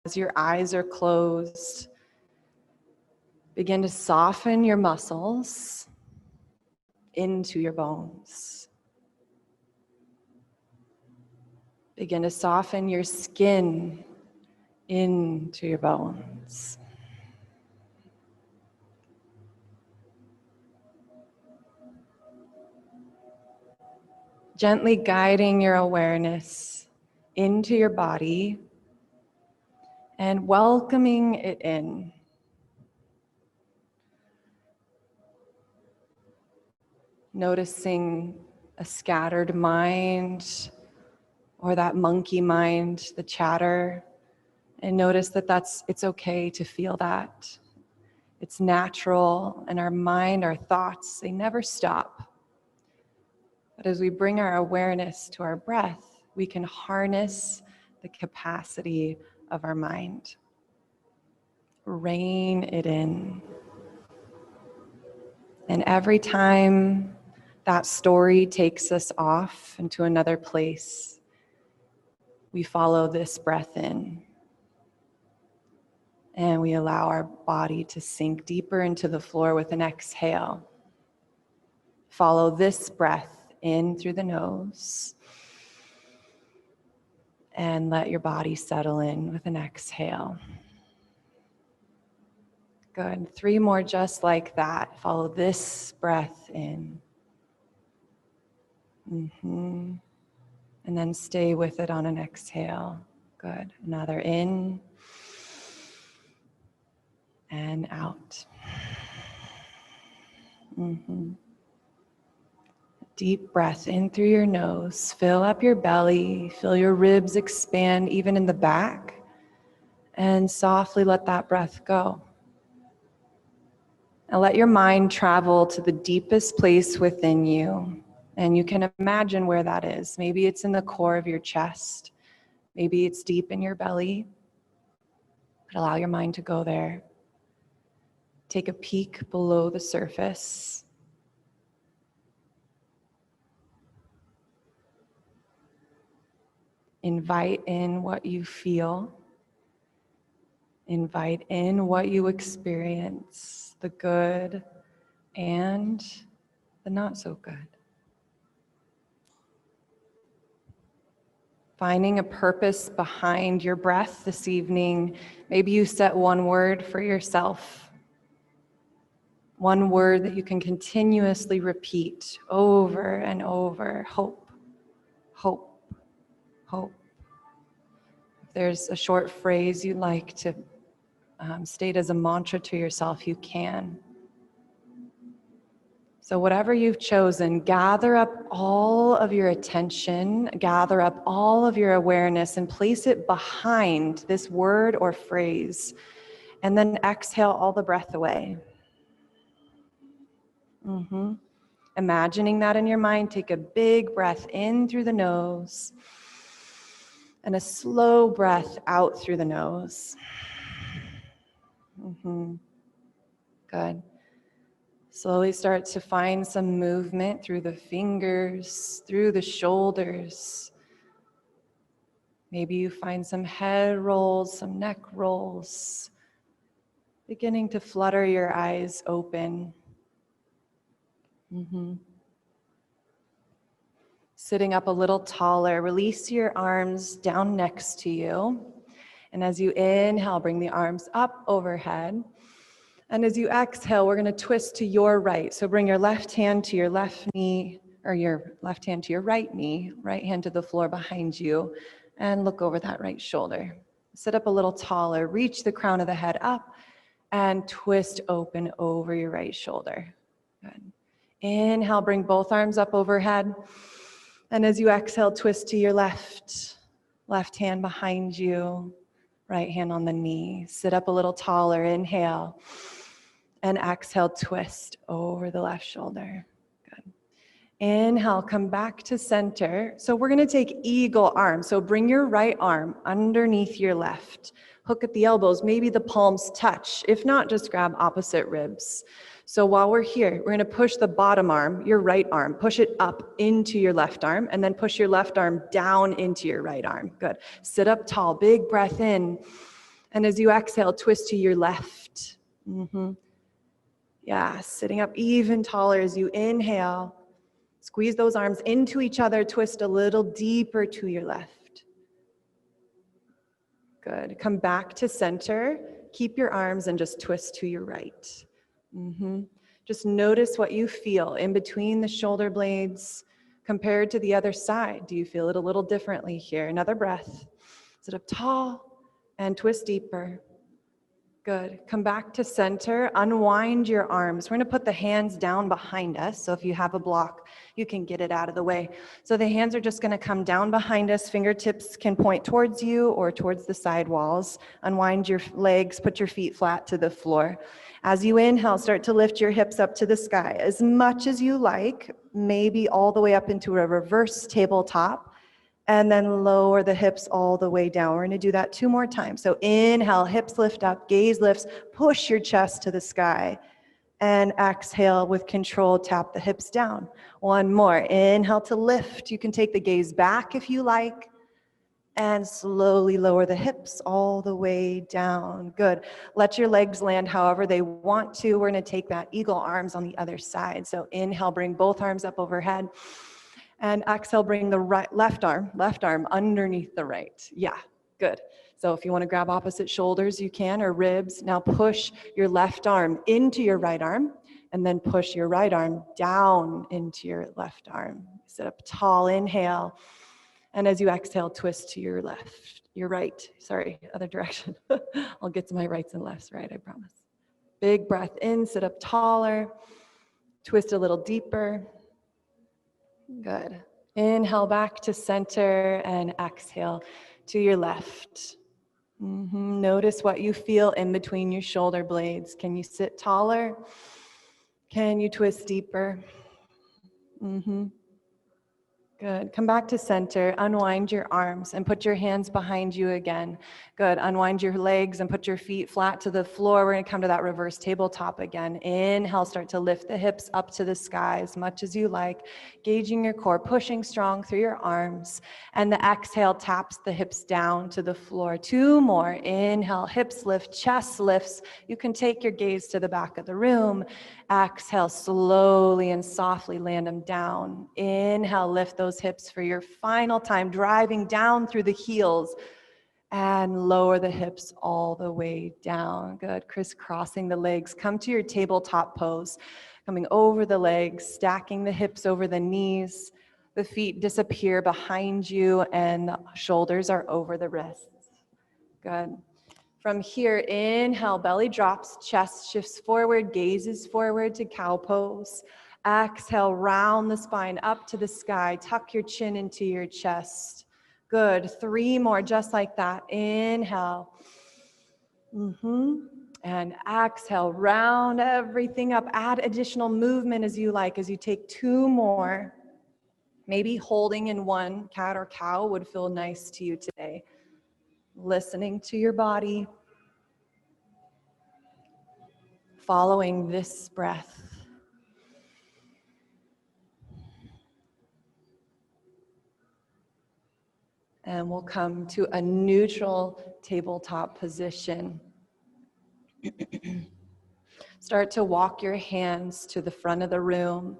As your eyes are closed, begin to soften your muscles into your bones. Begin to soften your skin into your bones. Gently guiding your awareness into your body and welcoming it in. Noticing a scattered mind or that monkey mind, the chatter, and notice that it's okay to feel that. It's natural, and our mind, our thoughts, they never stop. But as we bring our awareness to our breath, we can harness the capacity of our mind. Rein it in. And every time that story takes us off into another place, we follow this breath in. And we allow our body to sink deeper into the floor with an exhale. Follow this breath in through the nose. And let your body settle in with an exhale. Good. 3 more just like that. Follow this breath in. And then stay with it on an exhale. Good. Another in and out. Deep breath in through your nose. Fill up your belly. Feel your ribs expand even in the back. And softly let that breath go. And let your mind travel to the deepest place within you. And you can imagine where that is. Maybe it's in the core of your chest. Maybe it's deep in your belly. But allow your mind to go there. Take a peek below the surface. Invite in what you feel. Invite in what you experience, the good and the not so good. Finding a purpose behind your breath this evening. Maybe you set one word for yourself. One word that you can continuously repeat over and over. Hope, hope, hope. If there's a short phrase you'd like to state as a mantra to yourself, you can. So whatever you've chosen, gather up all of your attention, gather up all of your awareness and place it behind this word or phrase. And then exhale all the breath away. Imagining that in your mind, take a big breath in through the nose and a slow breath out through the nose. Good. Slowly start to find some movement through the fingers, through the shoulders. Maybe you find some head rolls, some neck rolls. Beginning to flutter your eyes open. Sitting up a little taller, release your arms down next to you. And as you inhale, bring the arms up overhead. And as you exhale, we're going to twist to your right. So bring your left hand to your left knee, or your left hand to your right knee, right hand to the floor behind you, and look over that right shoulder. Sit up a little taller, reach the crown of the head up, and twist open over your right shoulder. Good. Inhale, bring both arms up overhead. And as you exhale, twist to your left hand behind you, right hand on the knee. Sit up a little taller, inhale. And exhale, twist over the left shoulder. Good. Inhale, come back to center. So we're going to take eagle arm. So bring your right arm underneath your left. Hook at the elbows. Maybe the palms touch. If not, just grab opposite ribs. So while we're here, we're going to push the bottom arm, your right arm, push it up into your left arm, and then push your left arm down into your right arm. Good. Sit up tall. Big breath in. And as you exhale, twist to your left. Yeah, sitting up even taller as you inhale. Squeeze those arms into each other, twist a little deeper to your left. Good. Come back to center. Keep your arms and just twist to your right. Just notice what you feel in between the shoulder blades compared to the other side. Do you feel it a little differently here? Another breath. Sit up tall and twist deeper. Good. Come back to center. Unwind your arms. We're going to put the hands down behind us. So if you have a block, you can get it out of the way. So the hands are just going to come down behind us. Fingertips can point towards you or towards the side walls. Unwind your legs. Put your feet flat to the floor. As you inhale, start to lift your hips up to the sky as much as you like, maybe all the way up into a reverse tabletop. And then lower the hips all the way down. We're going to do that 2 more times. So inhale, hips lift up, gaze lifts, push your chest to the sky. And exhale with control, tap the hips down. 1 more. Inhale to lift. You can take the gaze back if you like. And slowly lower the hips all the way down. Good. Let your legs land however they want to. We're going to take that eagle arms on the other side. So inhale, bring both arms up overhead. And exhale, bring the left arm underneath the right. Yeah, good. So if you want to grab opposite shoulders, you can, or ribs. Now push your left arm into your right arm, and then push your right arm down into your left arm. Sit up tall, inhale. And as you exhale, twist to your right, other direction. I'll get to my rights and lefts, right, I promise. Big breath in, sit up taller, twist a little deeper. Good. Inhale back to center and exhale to your left. Notice what you feel in between your shoulder blades. Can you sit taller? Can you twist deeper? Good. Come back to center. Unwind your arms and put your hands behind you again. Good. Unwind your legs and put your feet flat to the floor. We're going to come to that reverse tabletop again. Inhale, start to lift the hips up to the sky as much as you like, gauging your core, pushing strong through your arms. And the exhale taps the hips down to the floor. 2 more. Inhale, hips lift, chest lifts. You can take your gaze to the back of the room. Exhale, slowly and softly land them down. Inhale, lift those hips for your final time, driving down through the heels. And lower the hips all the way down. Good. Crisscrossing the legs. Come to your tabletop pose. Coming over the legs, stacking the hips over the knees. The feet disappear behind you and the shoulders are over the wrists. Good. From here, inhale, belly drops, chest shifts forward, gazes forward to cow pose. Exhale, round the spine up to the sky. Tuck your chin into your chest. Good. 3 more, just like that. Inhale. And exhale, round everything up. Add additional movement as you like. As you take 2 more, maybe holding in one, cat or cow would feel nice to you today. Listening to your body. Following this breath. And we'll come to a neutral tabletop position. Start to walk your hands to the front of the room.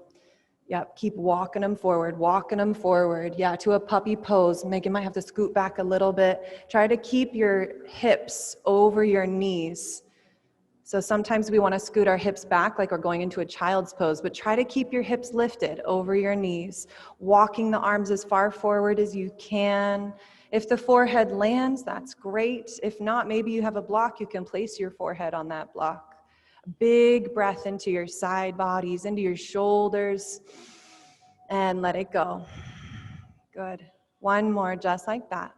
Yep, keep walking them forward. Yeah, to a puppy pose. Megan might have to scoot back a little bit. Try to keep your hips over your knees. So sometimes we want to scoot our hips back like we're going into a child's pose, but try to keep your hips lifted over your knees, walking the arms as far forward as you can. If the forehead lands, that's great. If not, maybe you have a block, you can place your forehead on that block. Big breath into your side bodies, into your shoulders, and let it go. Good. 1 more, just like that.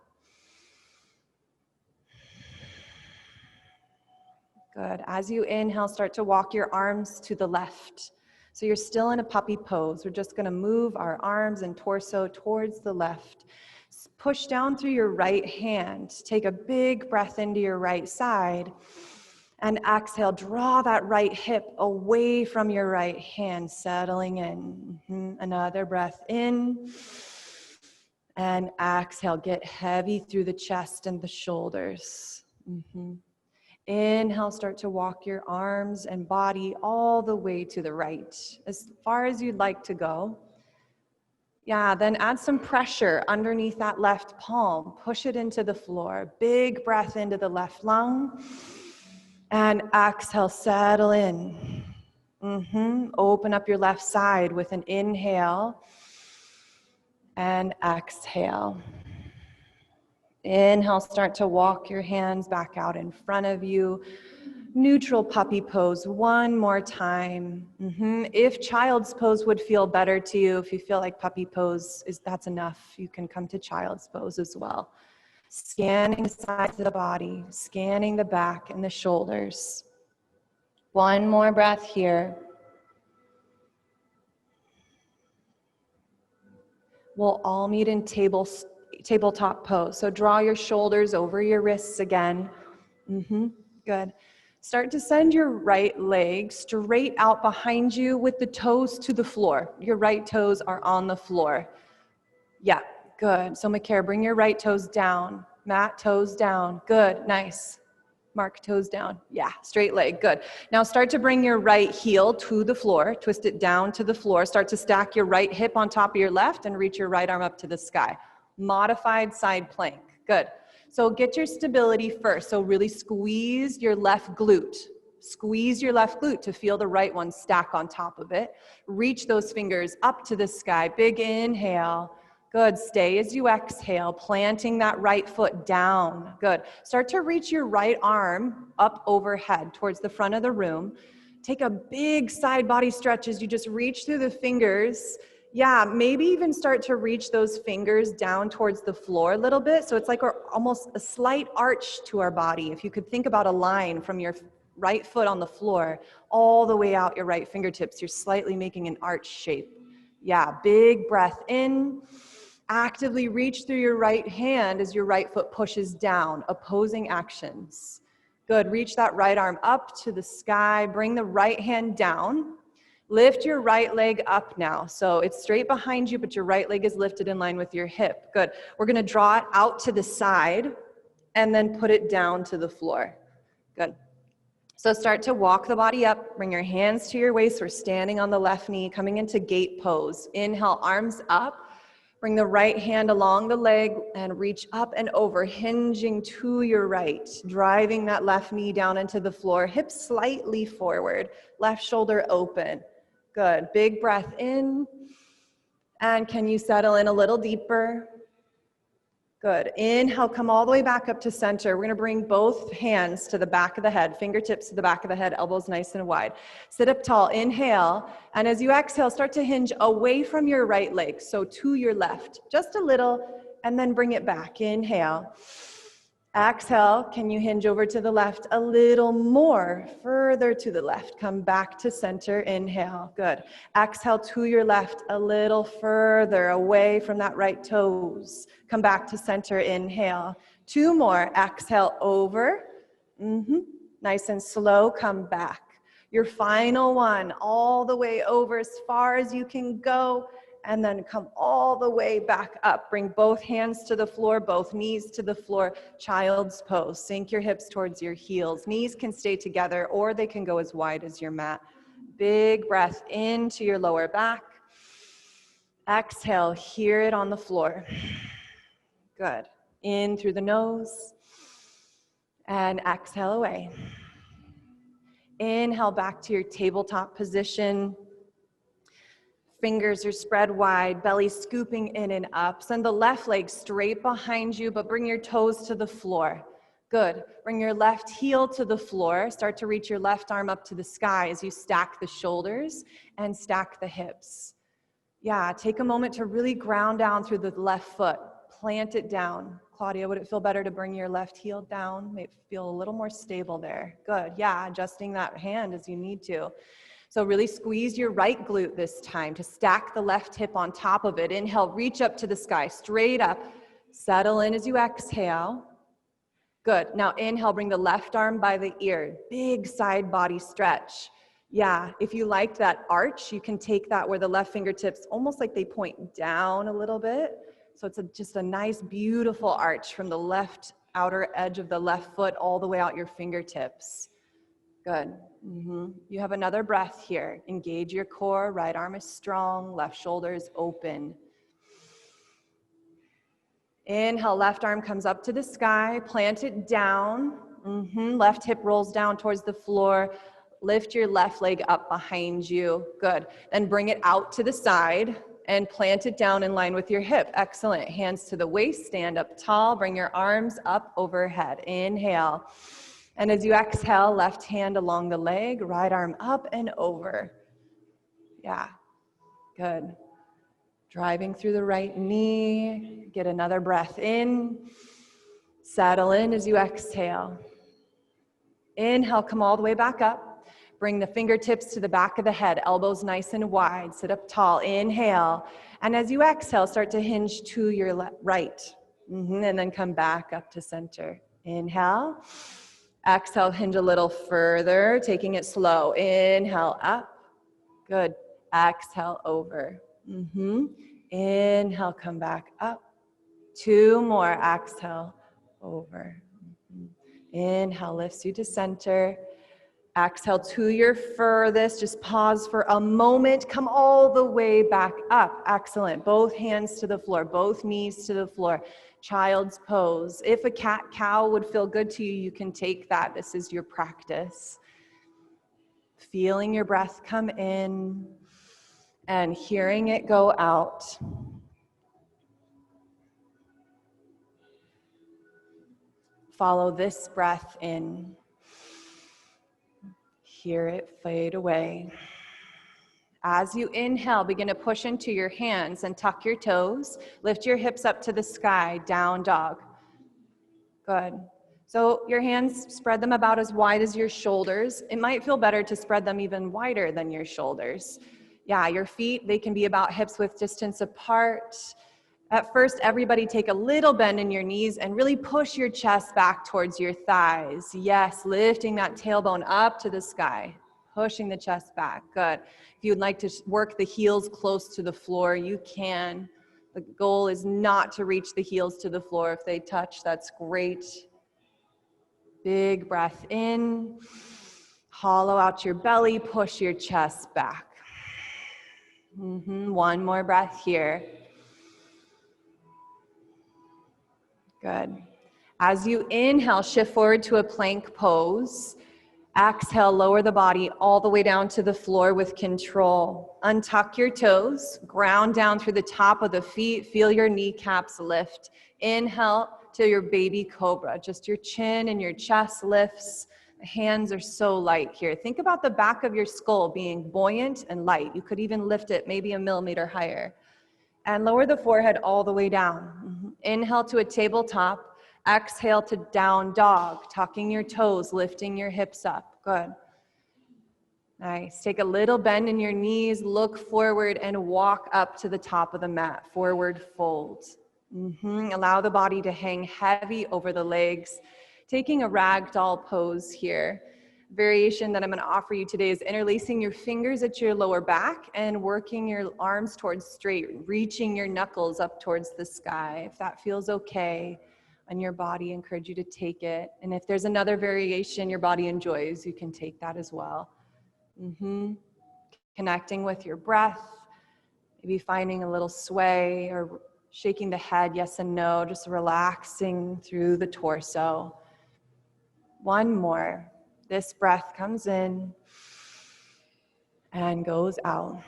Good. As you inhale, start to walk your arms to the left. So you're still in a puppy pose. We're just gonna move our arms and torso towards the left. Push down through your right hand. Take a big breath into your right side. And exhale, draw that right hip away from your right hand, settling in. Another breath in. And exhale, get heavy through the chest and the shoulders. Inhale, start to walk your arms and body all the way to the right, as far as you'd like to go. Yeah, then add some pressure underneath that left palm. Push it into the floor. Big breath into the left lung. And exhale, settle in. Open up your left side with an inhale and exhale. Inhale, start to walk your hands back out in front of you. Neutral puppy pose one more time. If child's pose would feel better to you, if you feel like puppy pose that's enough, you can come to child's pose as well. Scanning the sides of the body, scanning the back and the shoulders. One more breath here. We'll all meet in tabletop pose. So draw your shoulders over your wrists again. Good. Start to send your right leg straight out behind you with the toes to the floor. Your right toes are on the floor. Yeah, good. So Makara, bring your right toes down. Matt, toes down. Good, nice. Mark, toes down. Yeah, straight leg, good. Now start to bring your right heel to the floor. Twist it down to the floor. Start to stack your right hip on top of your left and reach your right arm up to the sky. Modified side plank, good. So get your stability first. So really squeeze your left glute. Squeeze your left glute to feel the right one stack on top of it. Reach those fingers up to the sky. Big inhale. Good. Stay as you exhale, planting that right foot down. Good. Start to reach your right arm up overhead towards the front of the room. Take a big side body stretch as you just reach through the fingers. Yeah, maybe even start to reach those fingers down towards the floor a little bit. So it's like almost a slight arch to our body. If you could think about a line from your right foot on the floor all the way out your right fingertips, you're slightly making an arch shape. Yeah, big breath in. Actively reach through your right hand as your right foot pushes down, opposing actions. Good, reach that right arm up to the sky, bring the right hand down. Lift your right leg up now. So it's straight behind you, but your right leg is lifted in line with your hip. Good, we're gonna draw it out to the side and then put it down to the floor. Good. So start to walk the body up, bring your hands to your waist. We're standing on the left knee, coming into gate pose. Inhale, arms up. Bring the right hand along the leg and reach up and over, hinging to your right, driving that left knee down into the floor, hips slightly forward, left shoulder open. Good, big breath in. And can you settle in a little deeper? Good. Inhale, come all the way back up to center. We're gonna bring both hands to the back of the head, fingertips to the back of the head, elbows nice and wide. Sit up tall, inhale, and as you exhale, start to hinge away from your right leg, so to your left, just a little, and then bring it back. Inhale. Exhale, can you hinge over to the left a little more, further to the left. Come back to center, inhale, good. Exhale to your left a little further away from that right toes. Come back to center, inhale. Two more, exhale over. Nice and slow, come back. Your final one, all the way over as far as you can go. And then come all the way back up. Bring both hands to the floor, both knees to the floor. Child's pose. Sink your hips towards your heels. Knees can stay together or they can go as wide as your mat. Big breath into your lower back. Exhale, hear it on the floor. Good. In through the nose. And exhale away. Inhale back to your tabletop position. Fingers are spread wide, belly scooping in and up. Send the left leg straight behind you, but bring your toes to the floor. Good. Bring your left heel to the floor. Start to reach your left arm up to the sky as you stack the shoulders and stack the hips. Yeah, take a moment to really ground down through the left foot. Plant it down. Claudia, would it feel better to bring your left heel down? May it feel a little more stable there. Good. Yeah, adjusting that hand as you need to. So really squeeze your right glute this time to stack the left hip on top of it. Inhale, reach up to the sky, straight up. Settle in as you exhale. Good. Now inhale, bring the left arm by the ear. Big side body stretch. Yeah, if you liked that arch, you can take that where the left fingertips almost like they point down a little bit. So it's just a nice, beautiful arch from the left outer edge of the left foot all the way out your fingertips. Good. You have another breath here. Engage your core. Right arm is strong. Left shoulder is open. Inhale, left arm comes up to the sky. Plant it down. Left hip rolls down towards the floor. Lift your left leg up behind you. Good. Then bring it out to the side and plant it down in line with your hip. Excellent. Hands to the waist. Stand up tall. Bring your arms up overhead. Inhale. And as you exhale, left hand along the leg, right arm up and over. Yeah, good. Driving through the right knee. Get another breath in. Settle in as you exhale. Inhale, come all the way back up. Bring the fingertips to the back of the head, elbows nice and wide. Sit up tall. Inhale. And as you exhale, start to hinge to your right. And then come back up to center. Inhale. Exhale, hinge a little further, taking it slow. Inhale, up. Good. Exhale, over. Inhale, come back up. 2 more. Exhale, over. Inhale, lifts you to center. Exhale to your furthest. Just pause for a moment. Come all the way back up. Excellent. Both hands to the floor, both knees to the floor. Child's pose. If a cat-cow would feel good to you, you can take that. This is your practice. Feeling your breath come in and hearing it go out. Follow this breath in. Hear it fade away. As you inhale, begin to push into your hands and tuck your toes. Lift your hips up to the sky, down dog. Good. So your hands, spread them about as wide as your shoulders. It might feel better to spread them even wider than your shoulders. Yeah, your feet, they can be about hips width distance apart. At first, everybody take a little bend in your knees and really push your chest back towards your thighs. Yes, lifting that tailbone up to the sky. Pushing the chest back. Good. If you'd like to work the heels close to the floor, you can. The goal is not to reach the heels to the floor. If they touch, that's great. Big breath in. Hollow out your belly. Push your chest back. One more breath here. Good. As you inhale, shift forward to a plank pose. Exhale, lower the body all the way down to the floor with control. Untuck your toes, ground down through the top of the feet, feel your kneecaps lift. Inhale to your baby cobra, just your chin and your chest lifts. The hands are so light here. Think about the back of your skull being buoyant and light. You could even lift it maybe 1 millimeter higher. And lower the forehead all the way down. Inhale to a tabletop. Exhale to down dog, tucking your toes, lifting your hips up. Good. Nice. Take a little bend in your knees, look forward and walk up to the top of the mat. Forward fold. Allow the body to hang heavy over the legs. Taking a ragdoll pose here. Variation that I'm going to offer you today is interlacing your fingers at your lower back and working your arms towards straight, reaching your knuckles up towards the sky. If that feels okay on your body, I encourage you to take it. And if there's another variation your body enjoys, you can take that as well. Connecting with your breath, maybe finding a little sway or shaking the head, yes and no, just relaxing through the torso. One more. This breath comes in and goes out.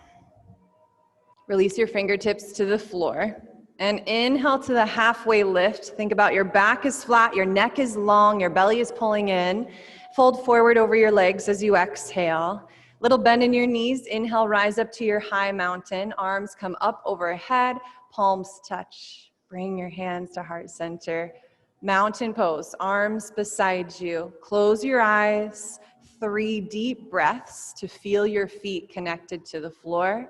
Release your fingertips to the floor and inhale to the halfway lift. Think about your back is flat, your neck is long, your belly is pulling in. Fold forward over your legs as you exhale. Little bend in your knees. Inhale, rise up to your high mountain. Arms come up overhead, palms touch. Bring your hands to heart center. Mountain pose, arms beside you. Close your eyes. 3 deep breaths to feel your feet connected to the floor,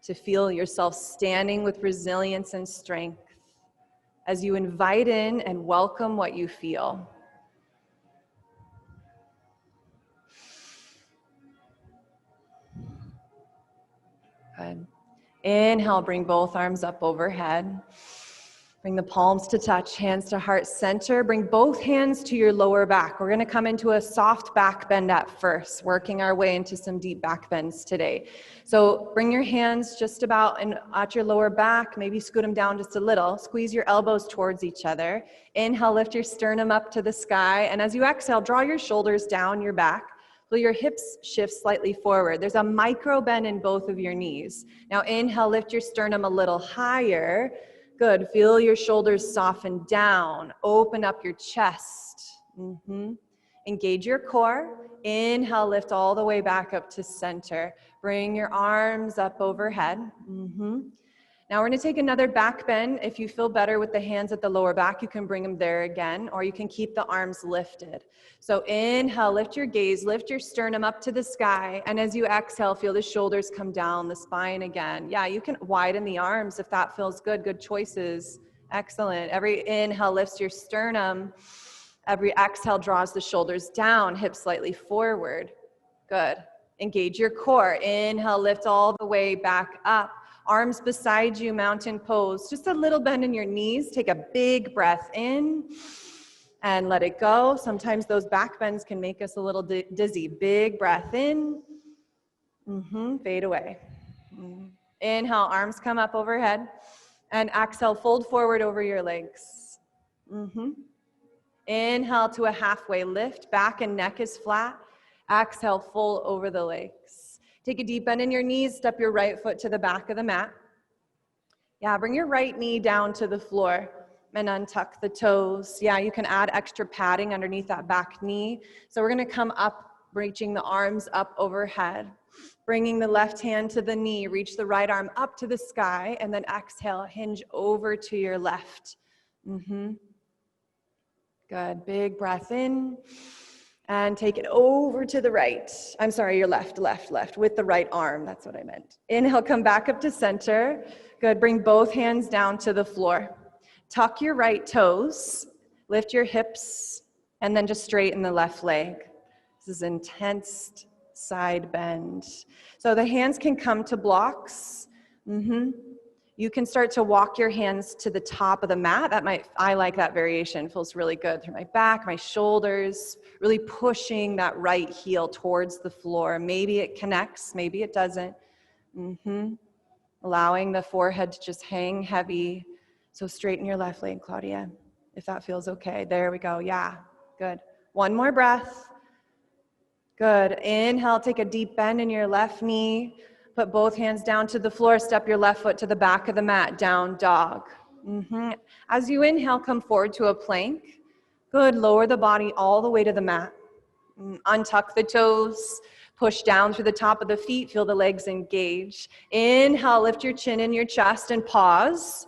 to feel yourself standing with resilience and strength as you invite in and welcome what you feel. Good. Inhale, bring both arms up overhead. Bring the palms to touch, hands to heart center. Bring both hands to your lower back. We're gonna come into a soft back bend at first, working our way into some deep back bends today. So bring your hands just about at your lower back, maybe scoot them down just a little. Squeeze your elbows towards each other. Inhale, lift your sternum up to the sky. And as you exhale, draw your shoulders down your back. Feel your hips shift slightly forward. There's a micro bend in both of your knees. Now inhale, lift your sternum a little higher. Good. Feel your shoulders soften down. Open up your chest. Engage your core. Inhale, lift all the way back up to center. Bring your arms up overhead. Now we're going to take another back bend. If you feel better with the hands at the lower back, you can bring them there again, or you can keep the arms lifted. So inhale, lift your gaze, lift your sternum up to the sky, and as you exhale, feel the shoulders come down, the spine again. Yeah, you can widen the arms if that feels good. Good choices. Excellent. Every inhale lifts your sternum. Every exhale draws the shoulders down, hips slightly forward. Good. Engage your core. Inhale, lift all the way back up. Arms beside you, mountain pose. Just a little bend in your knees. Take a big breath in and let it go. Sometimes those back bends can make us a little dizzy. Big breath in. Fade away. Inhale, arms come up overhead. And exhale, fold forward over your legs. Inhale to a halfway lift. Back and neck is flat. Exhale, fold over the legs. Take a deep bend in your knees. Step your right foot to the back of the mat. Yeah, bring your right knee down to the floor and untuck the toes. Yeah, you can add extra padding underneath that back knee. So we're gonna come up, reaching the arms up overhead. Bringing the left hand to the knee, reach the right arm up to the sky, and then exhale, hinge over to your left. Good, big breath in. And take it over to the right. I'm sorry, your left, with the right arm. That's what I meant. Inhale, come back up to center. Good, bring both hands down to the floor. Tuck your right toes, lift your hips, and then just straighten the left leg. This is intense side bend. So the hands can come to blocks. You can start to walk your hands to the top of the mat. I like that variation. It feels really good through my back, my shoulders, really pushing that right heel towards the floor. Maybe it connects, maybe it doesn't. Allowing the forehead to just hang heavy. So straighten your left leg, Claudia, if that feels okay. There we go. Yeah, good. One more breath. Good. Inhale, take a deep bend in your left knee. Put both hands down to the floor. Step your left foot to the back of the mat. Down dog. As you inhale, come forward to a plank. Good. Lower the body all the way to the mat. Untuck the toes. Push down through the top of the feet. Feel the legs engage. Inhale, lift your chin in your chest and pause.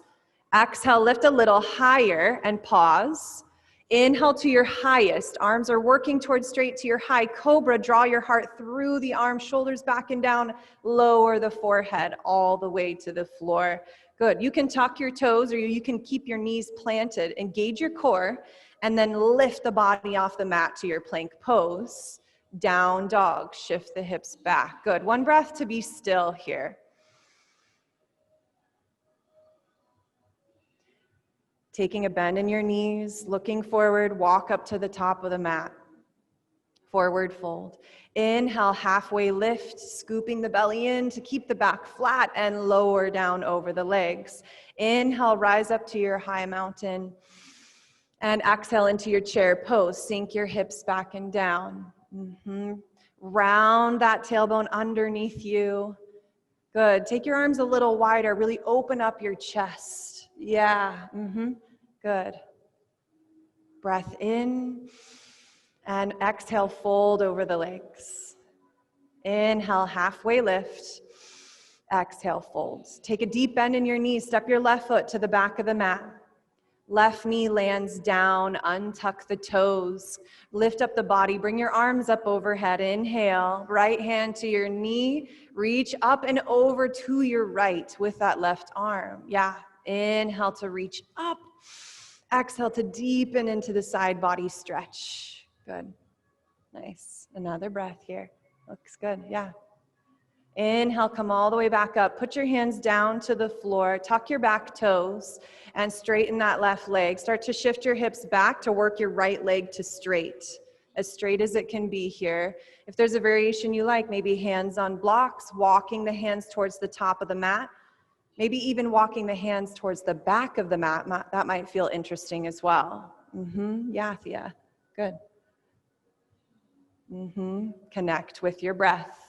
Exhale, lift a little higher and pause. Inhale to your highest. Arms are working towards straight to your high cobra. Draw your heart through the arms, shoulders back and down. Lower the forehead all the way to the floor. Good. You can tuck your toes or you can keep your knees planted. Engage your core and then lift the body off the mat to your plank pose. Down dog. Shift the hips back. Good. One breath to be still here. Taking a bend in your knees, looking forward, walk up to the top of the mat. Forward fold. Inhale, halfway lift, scooping the belly in to keep the back flat and lower down over the legs. Inhale, rise up to your high mountain. And exhale into your chair pose. Sink your hips back and down. Round that tailbone underneath you. Good. Take your arms a little wider. Really open up your chest. Yeah. Good. Breath in and exhale, fold over the legs. Inhale, halfway lift. Exhale, fold. Take a deep bend in your knees. Step your left foot to the back of the mat. Left knee lands down, untuck the toes. Lift up the body, bring your arms up overhead. Inhale, right hand to your knee. Reach up and over to your right with that left arm. Yeah, inhale to reach up. Exhale to deepen into the side body stretch. Good. Nice. Another breath here. Looks good. Yeah. Inhale, come all the way back up. Put your hands down to the floor. Tuck your back toes and straighten that left leg. Start to shift your hips back to work your right leg to straight as it can be here. If there's a variation you like, maybe hands on blocks, walking the hands towards the top of the mat, maybe even walking the hands towards the back of the mat. That might feel interesting as well. Yeah, Thea. Good. Connect with your breath.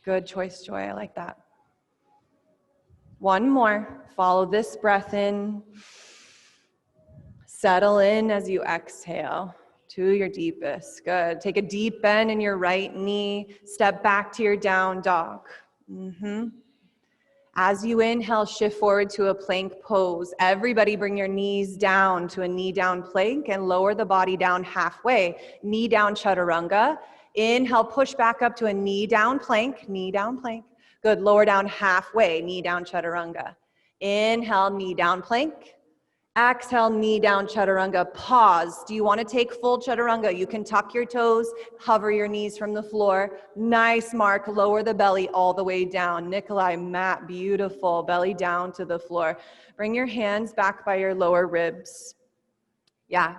Good choice, Joy. I like that. One more. Follow this breath in. Settle in as you exhale to your deepest. Good. Take a deep bend in your right knee. Step back to your down dog. As you inhale, shift forward to a plank pose. Everybody bring your knees down to a knee down plank and lower the body down halfway. Knee down chaturanga. Inhale, push back up to a knee down plank. Good, lower down halfway, knee down chaturanga. Inhale, knee down plank. Exhale, knee down chaturanga. Pause. Do you want to take full chaturanga? You can tuck your toes, hover your knees from the floor. Nice, Mark. Lower the belly all the way down. Nikolai, Matt, beautiful. Belly down to the floor. Bring your hands back by your lower ribs. Yeah.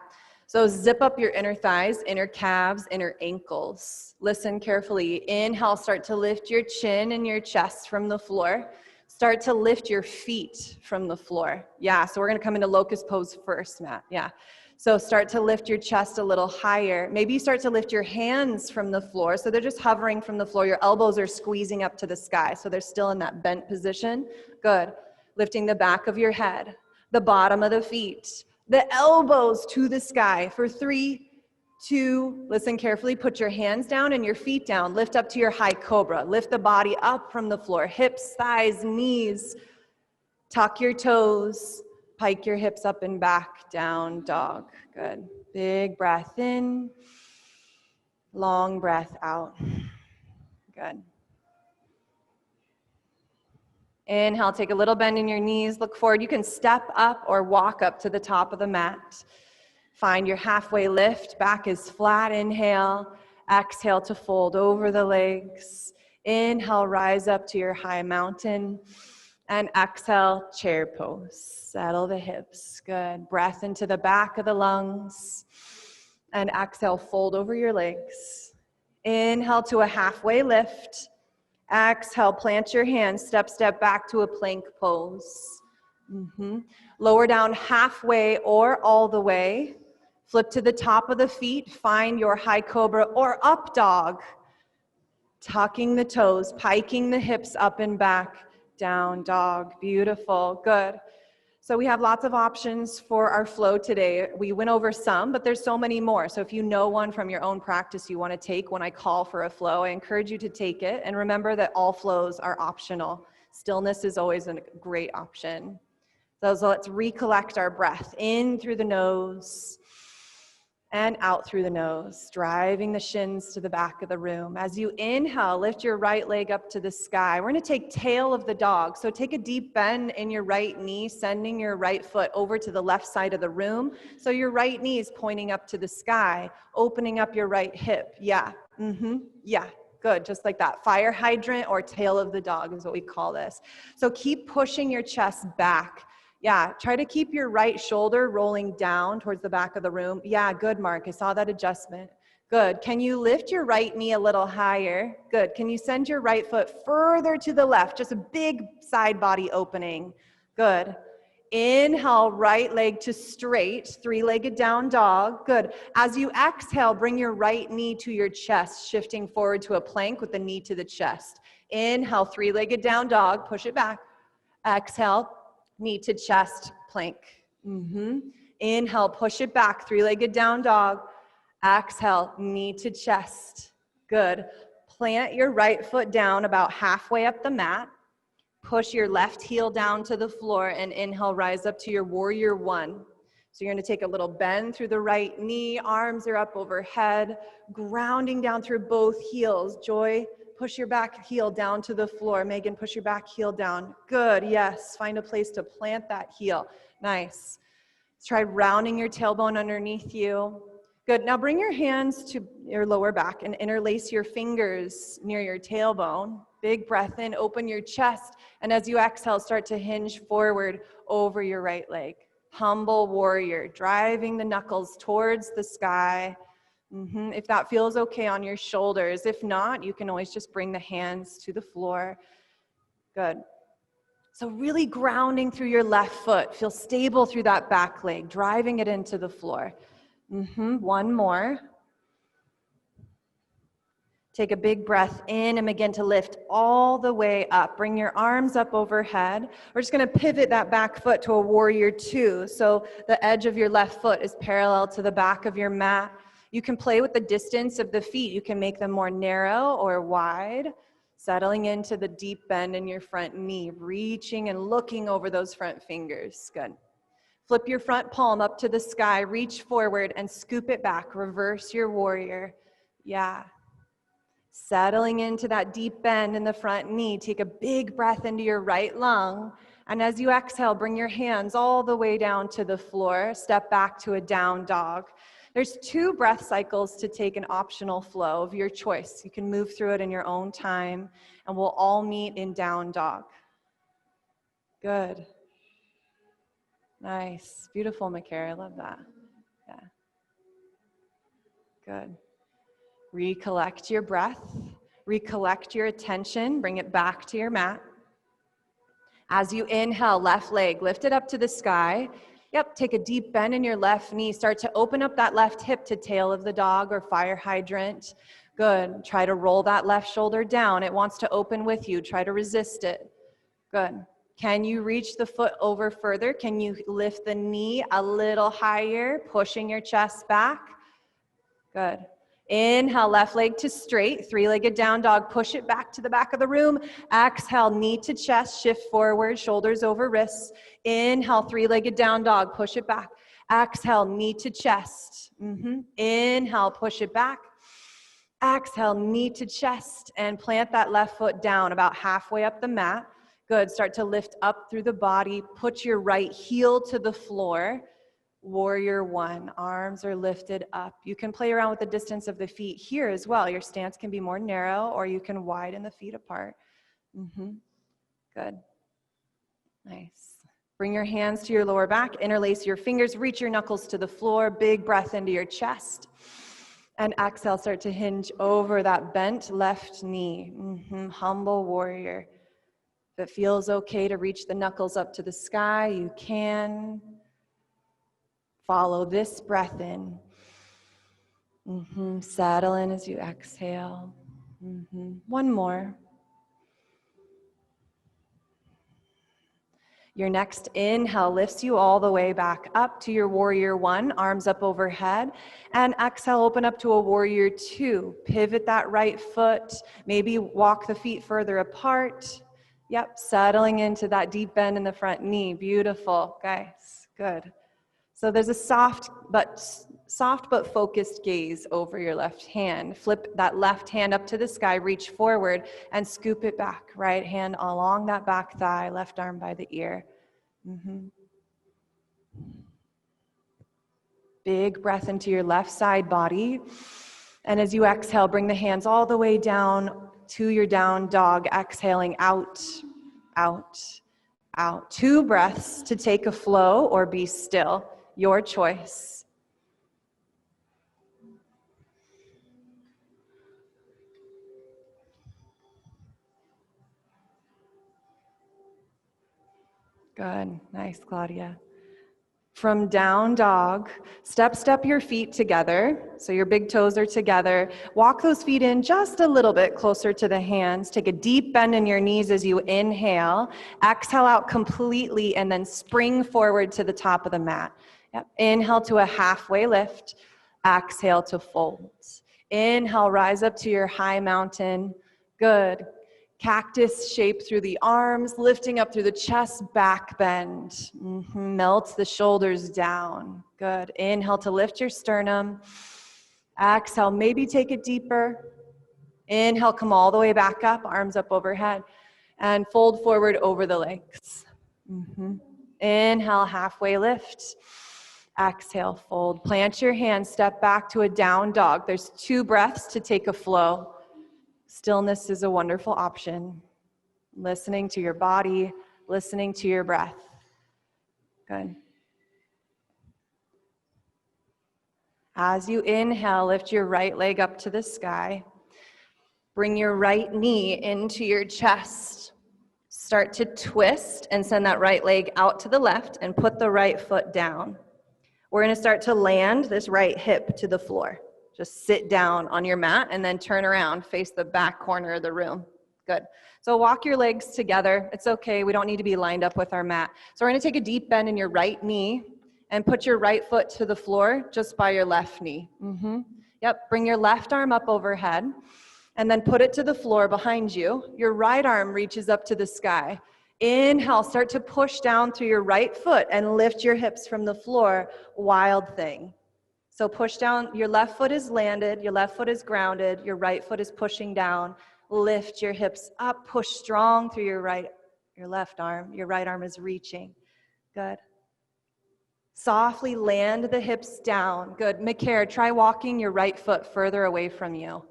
So zip up your inner thighs, inner calves, inner ankles. Listen carefully. Inhale, start to lift your chin and your chest from the floor. Start to lift your feet from the floor. Yeah, so we're gonna come into locust pose first, Matt. Yeah. So start to lift your chest a little higher. Maybe you start to lift your hands from the floor. So they're just hovering from the floor. Your elbows are squeezing up to the sky. So they're still in that bent position. Good. Lifting the back of your head, the bottom of the feet, the elbows to the sky for 3, 2, listen carefully, put your hands down and your feet down. Lift up to your high cobra. Lift the body up from the floor, hips, thighs, knees. Tuck your toes, pike your hips up and back, down dog. Good. Big breath in, long breath out. Good. Inhale, take a little bend in your knees, look forward. You can step up or walk up to the top of the mat. Find your halfway lift, back is flat, inhale. Exhale to fold over the legs. Inhale, rise up to your high mountain. And exhale, chair pose. Settle the hips, good. Breath into the back of the lungs. And exhale, fold over your legs. Inhale to a halfway lift. Exhale, plant your hands, step back to a plank pose. Lower down halfway or all the way. Flip to the top of the feet, find your high cobra or up dog. Tucking the toes, piking the hips up and back, down dog. Beautiful, good. So we have lots of options for our flow today. We went over some, but there's so many more. So if you know one from your own practice you want to take when I call for a flow, I encourage you to take it. And remember that all flows are optional. Stillness is always a great option. So let's recollect our breath in through the nose and out through the nose, driving the shins to the back of the room. As you inhale, lift your right leg up to the sky. We're gonna take tail of the dog. So take a deep bend in your right knee, sending your right foot over to the left side of the room. So your right knee is pointing up to the sky, opening up your right hip. Yeah, yeah, good, just like that. Fire hydrant or tail of the dog is what we call this. So keep pushing your chest back. Yeah, try to keep your right shoulder rolling down towards the back of the room. Yeah, good, Mark. I saw that adjustment. Good. Can you lift your right knee a little higher? Good. Can you send your right foot further to the left? Just a big side body opening. Good. Inhale, right leg to straight, 3-legged down dog. Good. As you exhale, bring your right knee to your chest, shifting forward to a plank with the knee to the chest. Inhale, 3-legged down dog. Push it back. Exhale. Knee to chest, plank. Inhale, push it back, 3-legged down dog. Exhale, knee to chest. Good. Plant your right foot down about halfway up the mat. Push your left heel down to the floor and inhale, rise up to your warrior one. So you're going to take a little bend through the right knee, arms are up overhead, grounding down through both heels. Joy, push your back heel down to the floor. Megan, push your back heel down. Good, yes. Find a place to plant that heel. Nice. Let's try rounding your tailbone underneath you. Good, now bring your hands to your lower back and interlace your fingers near your tailbone. Big breath in, open your chest, and as you exhale, start to hinge forward over your right leg. Humble warrior, driving the knuckles towards the sky. If that feels okay on your shoulders. If not, you can always just bring the hands to the floor. Good. So really grounding through your left foot. Feel stable through that back leg, driving it into the floor. One more. Take a big breath in and begin to lift all the way up. Bring your arms up overhead. We're just going to pivot that back foot to a warrior two. So the edge of your left foot is parallel to the back of your mat. You can play with the distance of the feet. You can make them more narrow or wide. Settling into the deep bend in your front knee. Reaching and looking over those front fingers. Good. Flip your front palm up to the sky. Reach forward and scoop it back. Reverse your warrior. Yeah. Settling into that deep bend in the front knee. Take a big breath into your right lung. And as you exhale, bring your hands all the way down to the floor. Step back to a down dog. There's 2 breath cycles to take an optional flow of your choice. You can move through it in your own time, and we'll all meet in down dog. Good. Nice. Beautiful, Makara. I love that. Yeah. Good. Recollect your breath, recollect your attention, bring it back to your mat. As you inhale, left leg, lift it up to the sky. Yep, take a deep bend in your left knee. Start to open up that left hip to tail of the dog or fire hydrant. Good. Try to roll that left shoulder down. It wants to open with you. Try to resist it. Good. Can you reach the foot over further? Can you lift the knee a little higher, pushing your chest back? Good. Inhale, left leg to straight, 3-legged down dog. Push it back to the back of the room. Exhale, knee to chest, shift forward, shoulders over wrists. Inhale, 3-legged down dog. Push it back. Exhale, knee to chest. Inhale, push it back. Exhale, knee to chest, and plant that left foot down about halfway up the mat. Good. Start to lift up through the body. Put your right heel to the floor. Warrior one, arms are lifted up. You can play around with the distance of the feet here as well. Your stance can be more narrow, or you can widen the feet apart. Good. Nice. Bring your hands to your lower back, interlace your fingers, reach your knuckles to the floor, big breath into your chest. And exhale, start to hinge over that bent left knee. Humble warrior. If it feels okay to reach the knuckles up to the sky, you can. Follow this breath in. Settle in as you exhale. One more. Your next inhale lifts you all the way back up to your warrior one, arms up overhead. And exhale, open up to a warrior two. Pivot that right foot. Maybe walk the feet further apart. Yep, settling into that deep bend in the front knee. Beautiful, guys. Good. So there's a soft but focused gaze over your left hand. Flip that left hand up to the sky, reach forward, and scoop it back. Right hand along that back thigh, left arm by the ear. Big breath into your left side body. And as you exhale, bring the hands all the way down to your down dog, exhaling out, out, out. 2 breaths to take a flow or be still. Your choice. Good. Nice, Claudia. From down dog, step your feet together. So your big toes are together. Walk those feet in just a little bit closer to the hands. Take a deep bend in your knees as you inhale. Exhale out completely and then spring forward to the top of the mat. Yep. Inhale to a halfway lift. Exhale to fold. Inhale, rise up to your high mountain. Good. Cactus shape through the arms, lifting up through the chest, back bend. Melt the shoulders down. Good. Inhale to lift your sternum. Exhale, maybe take it deeper. Inhale, come all the way back up, arms up overhead, and fold forward over the legs. Inhale, halfway lift. Exhale, fold. Plant your hands, step back to a down dog. There's 2 breaths to take a flow. Stillness is a wonderful option. Listening to your body, listening to your breath. Good. As you inhale, lift your right leg up to the sky. Bring your right knee into your chest. Start to twist and send that right leg out to the left and put the right foot down. We're going to start to land this right hip to the floor. Just sit down on your mat and then turn around, face the back corner of the room. Good. So walk your legs together. It's okay. We don't need to be lined up with our mat. So we're going to take a deep bend in your right knee and put your right foot to the floor just by your left knee. Yep. Bring your left arm up overhead and then put it to the floor behind you. Your right arm reaches up to the sky. Inhale, start to push down through your right foot and lift your hips from the floor. Wild thing. So push down, your left foot is landed, your left foot is grounded, your right foot is pushing down. Lift your hips up, push strong through your left arm. Your right arm is reaching. Good. Softly land the hips down. Good. Mikhail, try walking your right foot further away from you.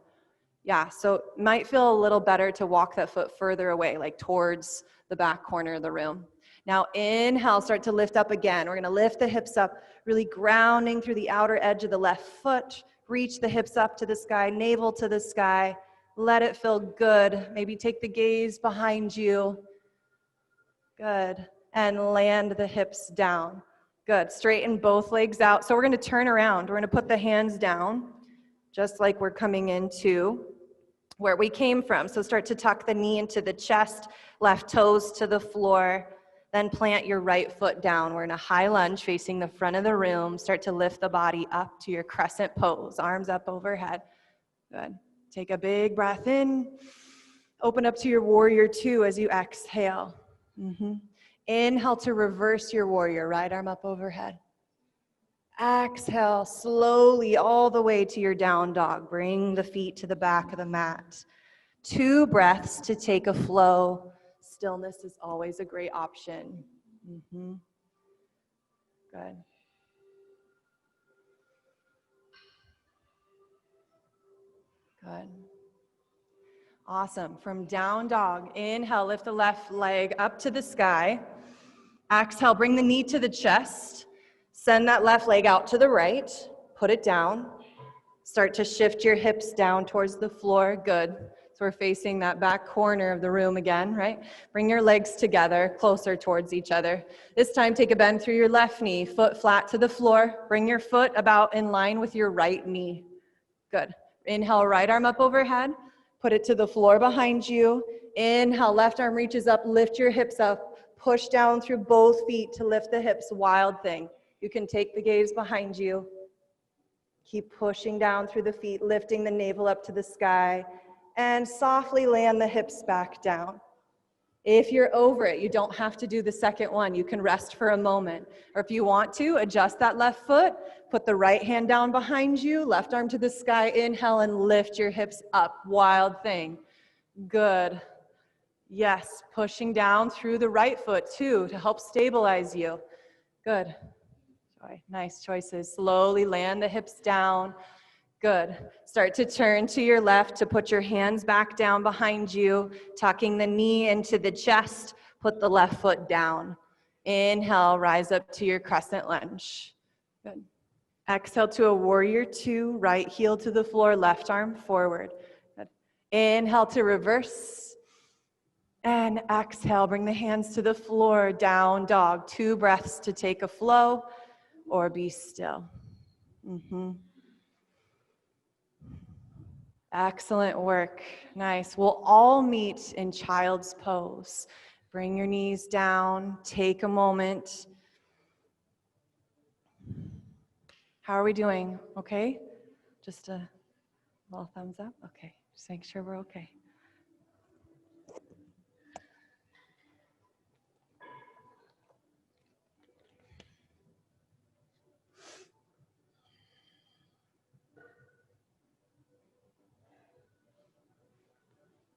Yeah, so it might feel a little better to walk that foot further away, like towards the back corner of the room. Now inhale, start to lift up again. We're gonna lift the hips up, really grounding through the outer edge of the left foot. Reach the hips up to the sky, navel to the sky. Let it feel good. Maybe take the gaze behind you. Good. And land the hips down. Good. Straighten both legs out. So we're gonna turn around. We're gonna put the hands down, just like we're coming into where we came from. So start to tuck the knee into the chest, left toes to the floor, then plant your right foot down. We're in a high lunge facing the front of the room. Start to lift the body up to your crescent pose, arms up overhead. Good. Take a big breath in. Open up to your warrior 2 as you exhale. Inhale to reverse your warrior, right arm up overhead. Exhale slowly all the way to your down dog. Bring the feet to the back of the mat. 2 breaths to take a flow. Stillness is always a great option. Good. Good. Awesome. From down dog, inhale, lift the left leg up to the sky. Exhale, bring the knee to the chest. Send that left leg out to the right. Put it down. Start to shift your hips down towards the floor. Good. So we're facing that back corner of the room again, right? Bring your legs together, closer towards each other. This time, take a bend through your left knee, foot flat to the floor. Bring your foot about in line with your right knee. Good. Inhale, right arm up overhead. Put it to the floor behind you. Inhale, left arm reaches up, lift your hips up. Push down through both feet to lift the hips, wild thing. You can take the gaze behind you. Keep pushing down through the feet, lifting the navel up to the sky, and softly land the hips back down. If you're over it, you don't have to do the second one. You can rest for a moment. Or if you want to, adjust that left foot, put the right hand down behind you, left arm to the sky, inhale and lift your hips up. Wild thing. Good. Yes, pushing down through the right foot too to help stabilize you. Good. Nice choices. Slowly land the hips down. Good. Start to turn to your left to put your hands back down behind you, tucking the knee into the chest. Put the left foot down. Inhale, rise up to your crescent lunge. Good. Exhale to a warrior 2, right heel to the floor, left arm forward. Good. Inhale to reverse. And exhale, bring the hands to the floor, down dog. 2 breaths to take a flow or be still. Excellent work. Nice. We'll all meet in child's pose. Bring your knees down. Take a moment. How are we doing? Okay? Just a little thumbs up? Okay. Just make sure we're okay.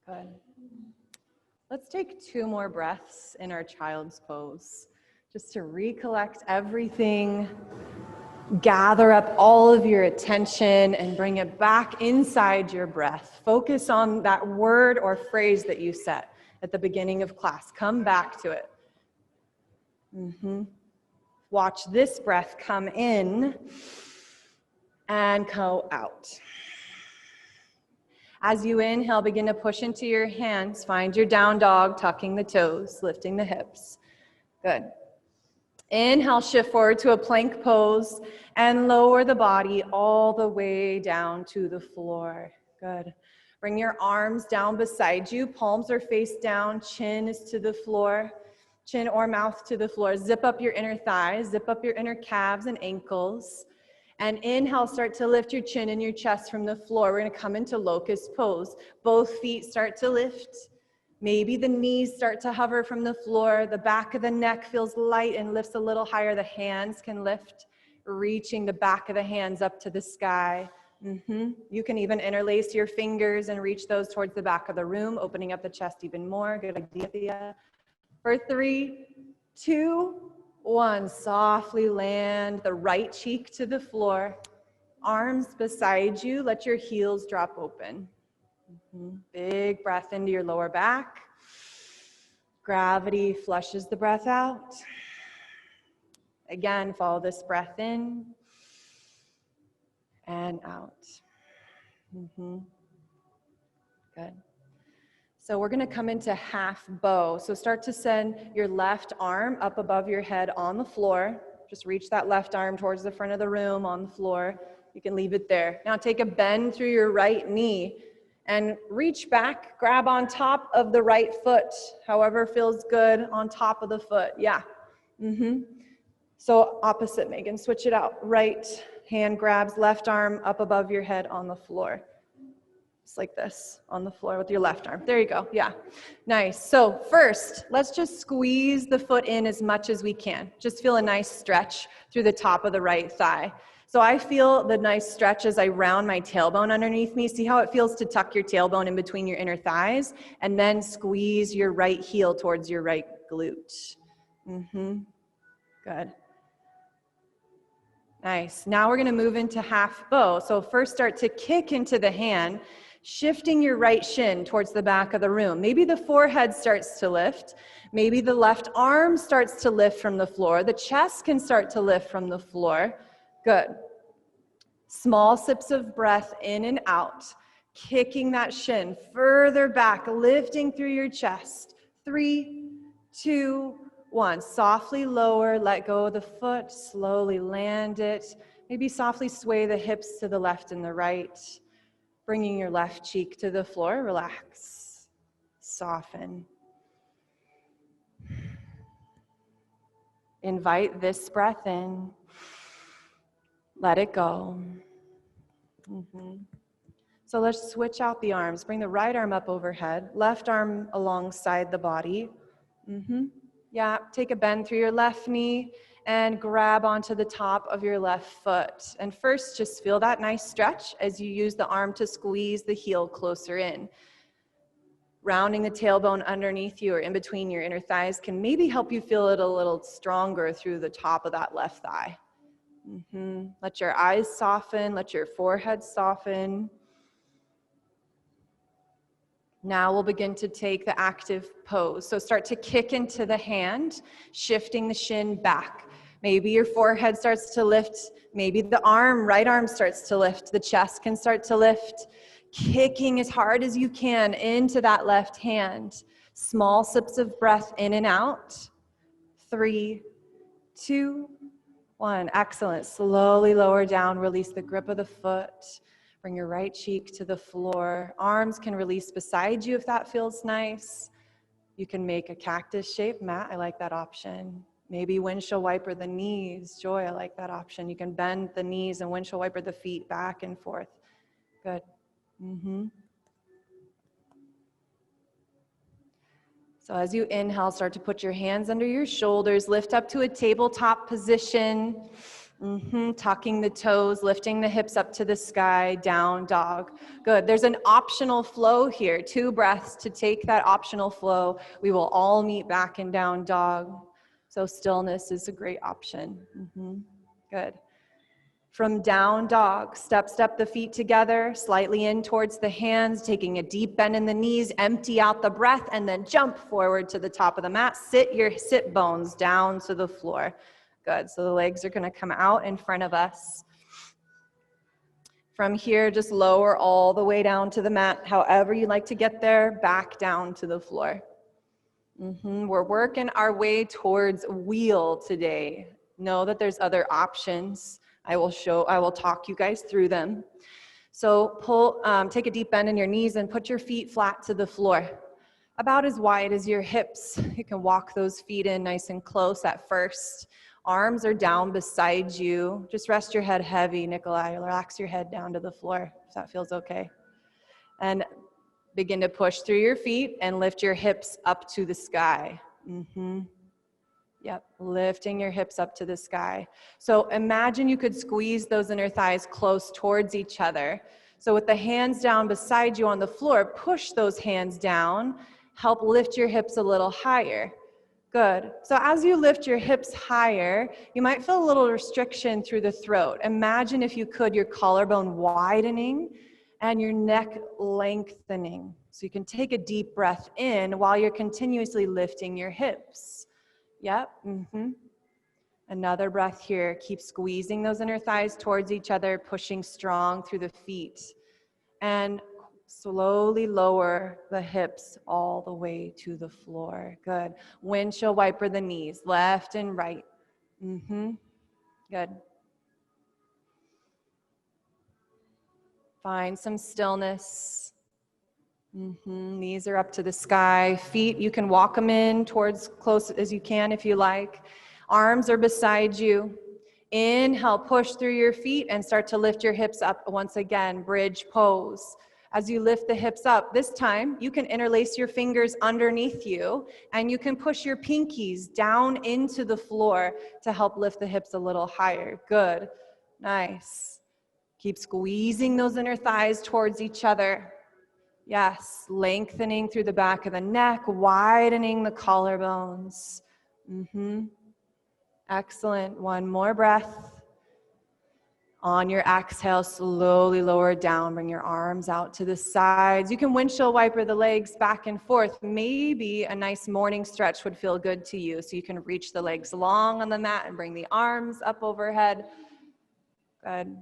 Good. Let's take 2 more breaths in our child's pose, just to recollect everything, gather up all of your attention and bring it back inside your breath. Focus on that word or phrase that you said at the beginning of class. Come back to it. Watch this breath come in and go out. As you inhale, begin to push into your hands. Find your down dog, tucking the toes, lifting the hips. Good. Inhale, shift forward to a plank pose and lower the body all the way down to the floor. Good. Bring your arms down beside you. Palms are face down. Chin is to the floor. Chin or mouth to the floor. Zip up your inner thighs. Zip up your inner calves and ankles. And inhale, start to lift your chin and your chest from the floor. We're going to come into locust pose. Both feet start to lift. Maybe the knees start to hover from the floor. The back of the neck feels light and lifts a little higher. The hands can lift, reaching the back of the hands up to the sky. You can even interlace your fingers and reach those towards the back of the room, opening up the chest even more. Good idea. For 3, 2, 1, softly land the right cheek to the floor. Arms beside you, let your heels drop open. Big breath into your lower back. Gravity flushes the breath out. Again, follow this breath in and out. Good. So we're going to come into half bow. So start to send your left arm up above your head on the floor. Just reach that left arm towards the front of the room on the floor. You can leave it there. Now take a bend through your right knee and reach back, grab on top of the right foot, however feels good on top of the foot. Yeah. So opposite, Megan, switch it out. Right hand grabs left arm up above your head on the floor. Just like this, on the floor with your left arm. There you go, yeah. Nice. So first, let's just squeeze the foot in as much as we can. Just feel a nice stretch through the top of the right thigh. So I feel the nice stretch as I round my tailbone underneath me. See how it feels to tuck your tailbone in between your inner thighs, and then squeeze your right heel towards your right glute. Good. Nice. Now we're going to move into half bow. So first start to kick into the hand, shifting your right shin towards the back of the room. Maybe the forehead starts to lift. Maybe the left arm starts to lift from the floor. The chest can start to lift from the floor. Good. Small sips of breath in and out, kicking that shin further back, lifting through your chest. 3, 2, 1. Softly lower, let go of the foot, slowly land it. Maybe softly sway the hips to the left and the right, bringing your left cheek to the floor. Relax, soften. Invite this breath in. Let it go. So let's switch out the arms. Bring the right arm up overhead, left arm alongside the body. Yeah, take a bend through your left knee and grab onto the top of your left foot. And first, just feel that nice stretch as you use the arm to squeeze the heel closer in. Rounding the tailbone underneath you or in between your inner thighs can maybe help you feel it a little stronger through the top of that left thigh. Let your eyes soften, let your forehead soften. Now we'll begin to take the active pose. So start to kick into the hand, shifting the shin back. Maybe your forehead starts to lift. Maybe the right arm starts to lift. The chest can start to lift. Kicking as hard as you can into that left hand. Small sips of breath in and out. 3, 2, 1. Excellent. Slowly lower down. Release the grip of the foot. Bring your right cheek to the floor. Arms can release beside you if that feels nice. You can make a cactus shape. Matt, I like that option. Maybe windshield wiper the knees. Joy, I like that option. You can bend the knees and windshield wiper the feet back and forth. Good. So as you inhale, start to put your hands under your shoulders. Lift up to a tabletop position. Tucking the toes, lifting the hips up to the sky, down dog. Good. There's an optional flow here. 2 breaths to take that optional flow. We will all meet back in down dog. So stillness is a great option. Good. From down dog, step the feet together, slightly in towards the hands, taking a deep bend in the knees, empty out the breath, and then jump forward to the top of the mat. Sit your sit bones down to the floor. Good, so the legs are gonna come out in front of us. From here, just lower all the way down to the mat. However you like to get there, back down to the floor. We're working our way towards wheel today. Know that there's other options. I will talk you guys through them. So take a deep bend in your knees and put your feet flat to the floor. About as wide as your hips. You can walk those feet in nice and close at first. Arms are down beside you. Just rest your head heavy, Nikolai. Relax your head down to the floor, if that feels okay. And begin to push through your feet and lift your hips up to the sky. Yep, lifting your hips up to the sky. So imagine you could squeeze those inner thighs close towards each other. So with the hands down beside you on the floor, push those hands down. Help lift your hips a little higher. Good. So as you lift your hips higher, you might feel a little restriction through the throat. Imagine, if you could, your collarbone widening and your neck lengthening. So you can take a deep breath in while you're continuously lifting your hips. Yep. Another breath here. Keep squeezing those inner thighs towards each other, pushing strong through the feet. And slowly lower the hips all the way to the floor. Good. Windshield wiper the knees, left and right. Good. Find some stillness. Knees are up to the sky. Feet, you can walk them in towards close as you can if you like. Arms are beside you. Inhale, push through your feet and start to lift your hips up once again. Bridge pose. As you lift the hips up, this time you can interlace your fingers underneath you and you can push your pinkies down into the floor to help lift the hips a little higher. Good. Nice. Keep squeezing those inner thighs towards each other. Yes, lengthening through the back of the neck, widening the collarbones. Excellent. One more breath. On your exhale, slowly lower it down. Bring your arms out to the sides. You can windshield wiper the legs back and forth. Maybe a nice morning stretch would feel good to you. So you can reach the legs long on the mat and bring the arms up overhead. Good.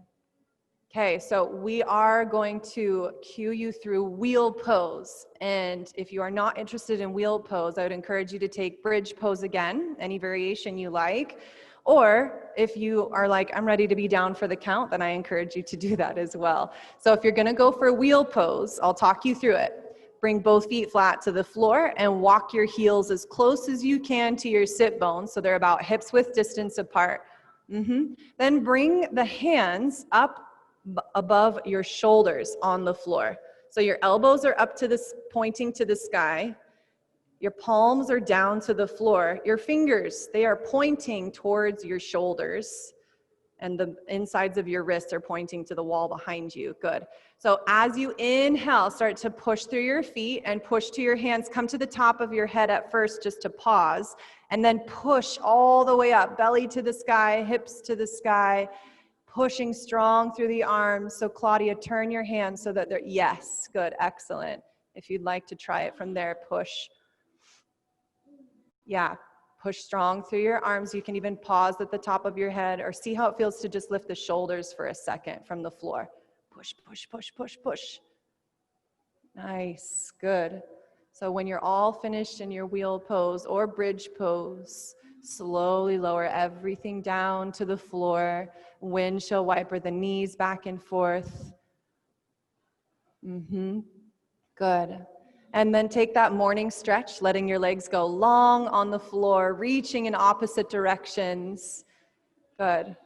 Okay, so we are going to cue you through wheel pose. And if you are not interested in wheel pose, I would encourage you to take bridge pose again, any variation you like. Or if you are like, I'm ready to be down for the count, then I encourage you to do that as well. So if you're gonna go for wheel pose, I'll talk you through it. Bring both feet flat to the floor and walk your heels as close as you can to your sit bones, so they're about hips width distance apart. Then bring the hands up above your shoulders on the floor. So your elbows are up to this, pointing to the sky. Your palms are down to the floor. Your fingers, they are pointing towards your shoulders, and the insides of your wrists are pointing to the wall behind you. Good. So as you inhale, start to push through your feet and push to your hands. Come to the top of your head at first just to pause, and then push all the way up, belly to the sky, hips to the sky, pushing strong through the arms. So Claudia, turn your hands so that they're, yes, good, excellent. If you'd like to try it from there, push. Yeah, push strong through your arms. You can even pause at the top of your head or see how it feels to just lift the shoulders for a second from the floor. Push, push, push, push, push. Nice, good. So when you're all finished in your wheel pose or bridge pose, slowly lower everything down to the floor. Windshield wiper the knees back and forth. Good. And then take that morning stretch, letting your legs go long on the floor, reaching in opposite directions. Good.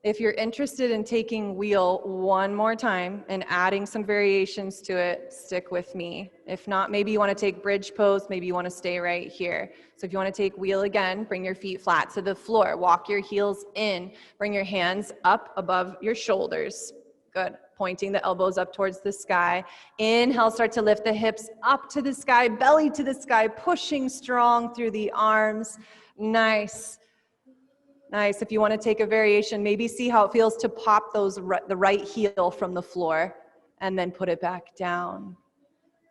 If you're interested in taking wheel one more time and adding some variations to it, stick with me. If not, maybe you want to take bridge pose, maybe you want to stay right here. So if you want to take wheel again, bring your feet flat to the floor, walk your heels in, bring your hands up above your shoulders. Good, pointing the elbows up towards the sky. Inhale, start to lift the hips up to the sky, belly to the sky, pushing strong through the arms. Nice. Nice. If you want to take a variation, maybe see how it feels to pop the right heel from the floor and then put it back down.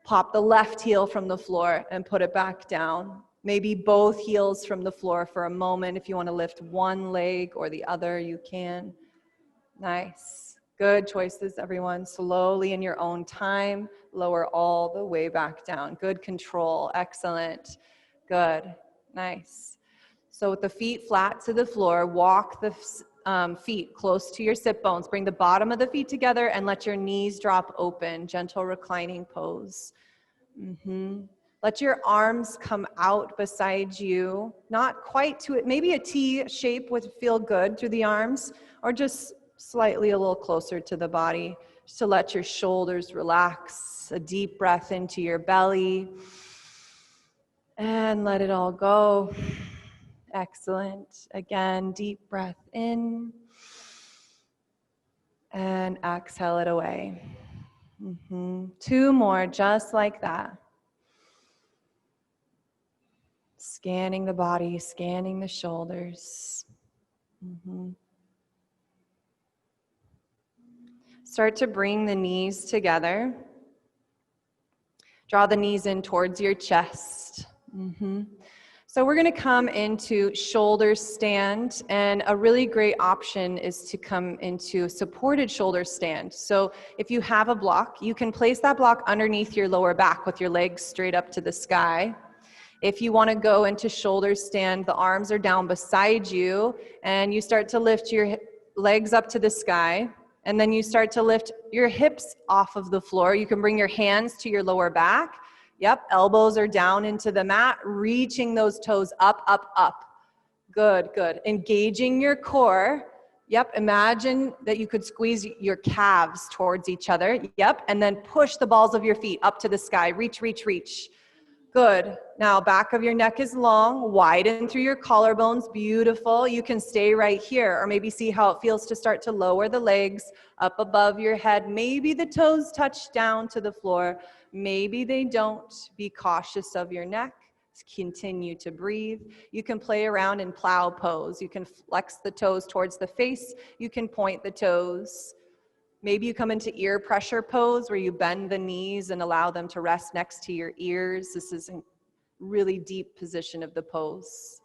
Pop the left heel from the floor and put it back down. Maybe both heels from the floor for a moment. If you want to lift one leg or the other, you can. Nice. Good choices, everyone. Slowly in your own time, lower all the way back down. Good control. Excellent. Good. Nice. So with the feet flat to the floor, walk the feet close to your sit bones. Bring the bottom of the feet together and let your knees drop open. Gentle reclining pose. Let your arms come out beside you. Not quite to it. Maybe a T shape would feel good through the arms, or just slightly a little closer to the body, just to let your shoulders relax. A deep breath into your belly. And let it all go. Excellent. Again, deep breath in. And exhale it away. 2 more, just like that. Scanning the body, scanning the shoulders. Start to bring the knees together. Draw the knees in towards your chest. So we're going to come into shoulder stand, and a really great option is to come into supported shoulder stand. So if you have a block, you can place that block underneath your lower back with your legs straight up to the sky. If you want to go into shoulder stand, the arms are down beside you, and you start to lift your legs up to the sky, and then you start to lift your hips off of the floor. You can bring your hands to your lower back. Yep, elbows are down into the mat, reaching those toes up, up, up. Good, good. Engaging your core. Yep, imagine that you could squeeze your calves towards each other. Yep, and then push the balls of your feet up to the sky. Reach, reach, reach. Good. Now, back of your neck is long, widen through your collarbones. Beautiful. You can stay right here, or maybe see how it feels to start to lower the legs up above your head. Maybe the toes touch down to the floor. Maybe they don't. Be cautious of your neck. Continue to breathe. You can play around in plow pose. You can flex the toes towards the face. You can point the toes. Maybe you come into ear pressure pose where you bend the knees and allow them to rest next to your ears. This is a really deep position of the pose.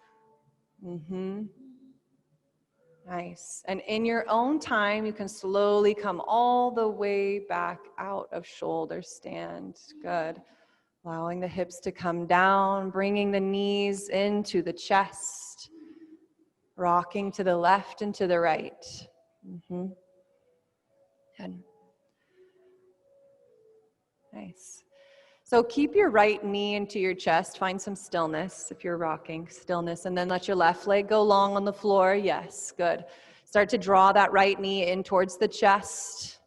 Nice. And in your own time, you can slowly come all the way back out of shoulder stand. Good. Allowing the hips to come down, bringing the knees into the chest, rocking to the left and to the right. Good. Nice. So keep your right knee into your chest. Find some stillness if you're rocking, stillness. And then let your left leg go long on the floor. Yes, good. Start to draw that right knee in towards the chest.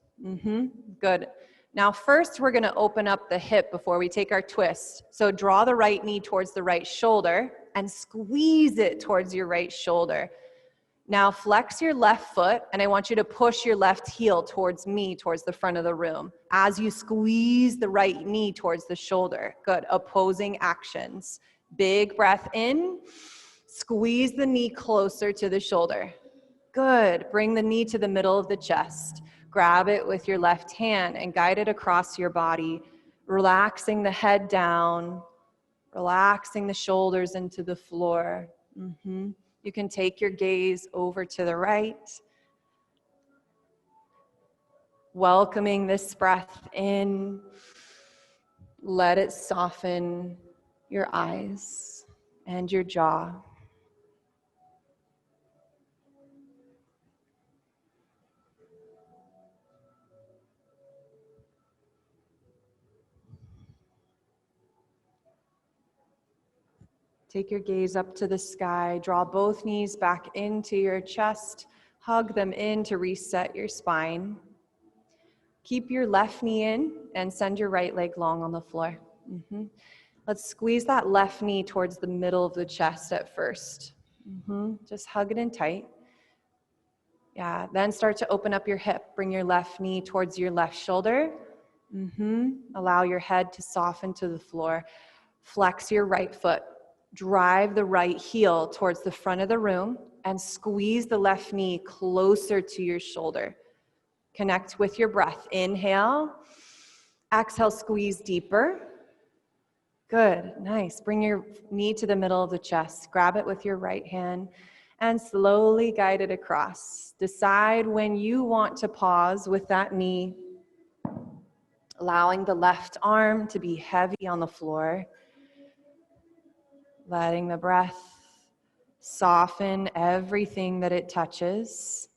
Good. Now first we're going to open up the hip before we take our twist. So draw the right knee towards the right shoulder and squeeze it towards your right shoulder. Now flex your left foot, and I want you to push your left heel towards me, towards the front of the room, as you squeeze the right knee towards the shoulder. Good. Opposing actions. Big breath in. Squeeze the knee closer to the shoulder. Good. Bring the knee to the middle of the chest. Grab it with your left hand and guide it across your body, relaxing the head down, relaxing the shoulders into the floor. You can take your gaze over to the right, welcoming this breath in. Let it soften your eyes and your jaw. Take your gaze up to the sky. Draw both knees back into your chest. Hug them in to reset your spine. Keep your left knee in and send your right leg long on the floor. Let's squeeze that left knee towards the middle of the chest at first. Just hug it in tight. Yeah, then start to open up your hip. Bring your left knee towards your left shoulder. Allow your head to soften to the floor. Flex your right foot. Drive the right heel towards the front of the room and squeeze the left knee closer to your shoulder. Connect with your breath. Inhale. Exhale, squeeze deeper. Good, nice. Bring your knee to the middle of the chest. Grab it with your right hand and slowly guide it across. Decide when you want to pause with that knee, allowing the left arm to be heavy on the floor, letting the breath soften everything that it touches.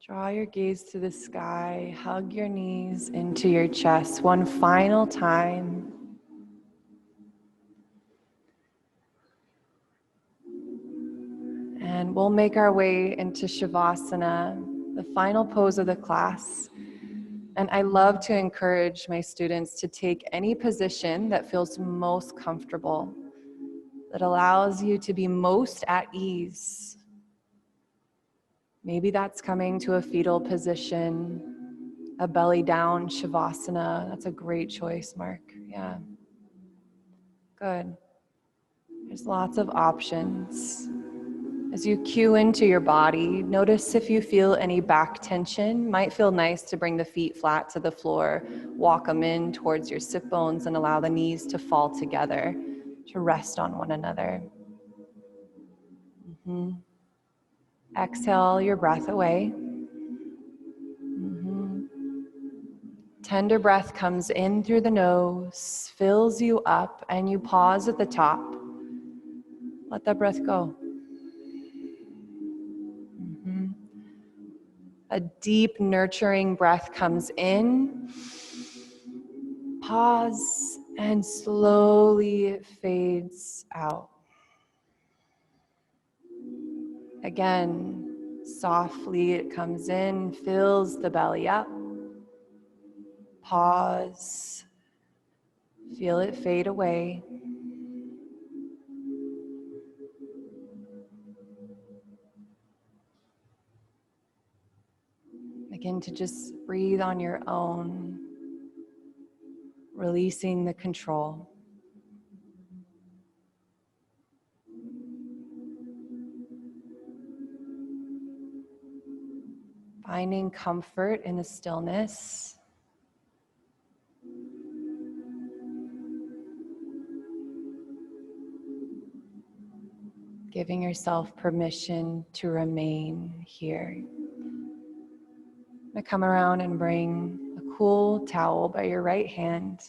Draw your gaze to the sky. Hug your knees into your chest one final time. And we'll make our way into Shavasana, the final pose of the class. And I love to encourage my students to take any position that feels most comfortable, that allows you to be most at ease. Maybe that's coming to a fetal position, a belly down Shavasana. That's a great choice, Mark. Yeah. Good. There's lots of options. As you cue into your body, notice if you feel any back tension. Might feel nice to bring the feet flat to the floor, walk them in towards your sit bones and allow the knees to fall together, to rest on one another. Exhale your breath away. Tender breath comes in through the nose, fills you up, and you pause at the top. Let that breath go. A deep, nurturing breath comes in. Pause and slowly fades out. Again, softly it comes in, fills the belly up. Pause. Feel it fade away. Begin to just breathe on your own, releasing the control. Finding comfort in the stillness. Giving yourself permission to remain here. I'm going to come around and bring a cool towel by your right hand.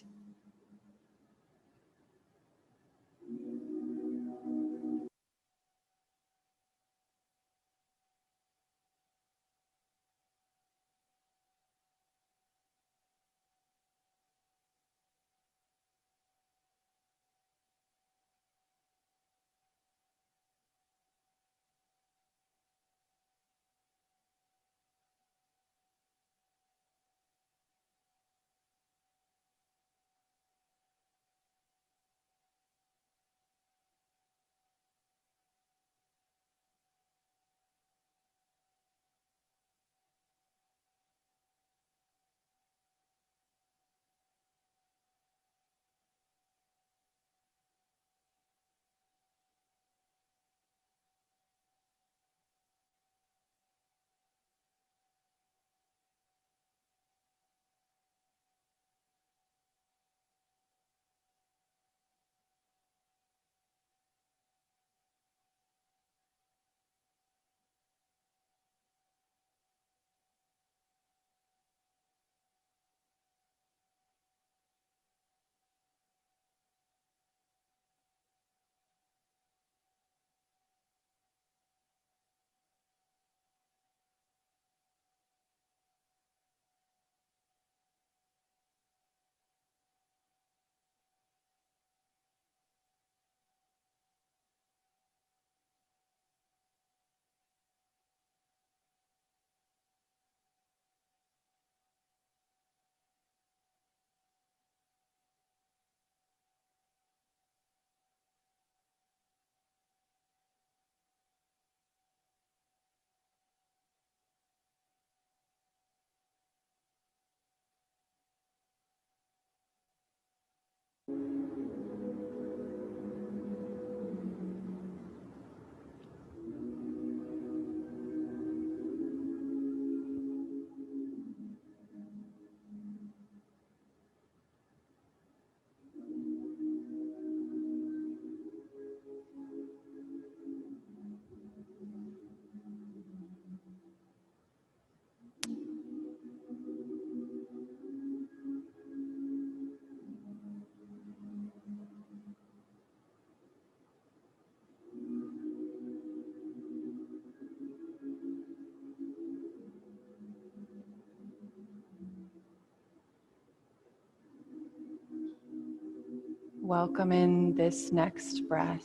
Welcome in this next breath.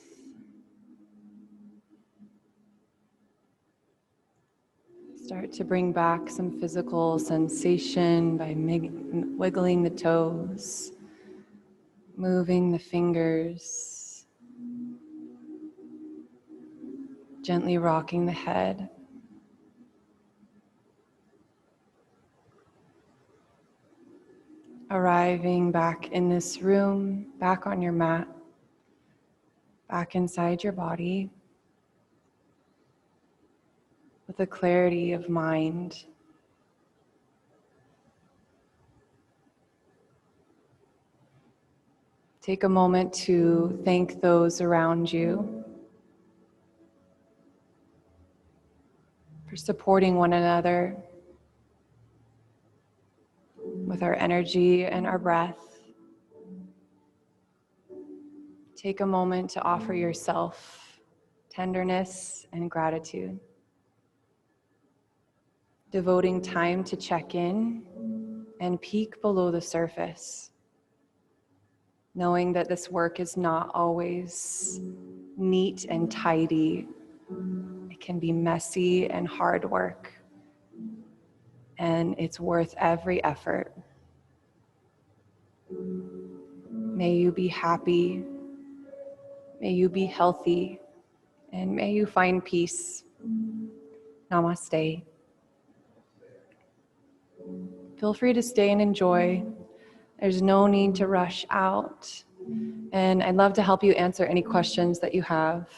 Start to bring back some physical sensation by wiggling the toes, moving the fingers, gently rocking the head. Arriving back in this room, back on your mat, back inside your body, with a clarity of mind. Take a moment to thank those around you for supporting one another with our energy and our breath. Take a moment to offer yourself tenderness and gratitude. Devoting time to check in and peek below the surface. Knowing that this work is not always neat and tidy. It can be messy and hard work. And it's worth every effort. May you be happy. May you be healthy. And may you find peace. Namaste. Feel free to stay and enjoy. There's no need to rush out. And I'd love to help you answer any questions that you have.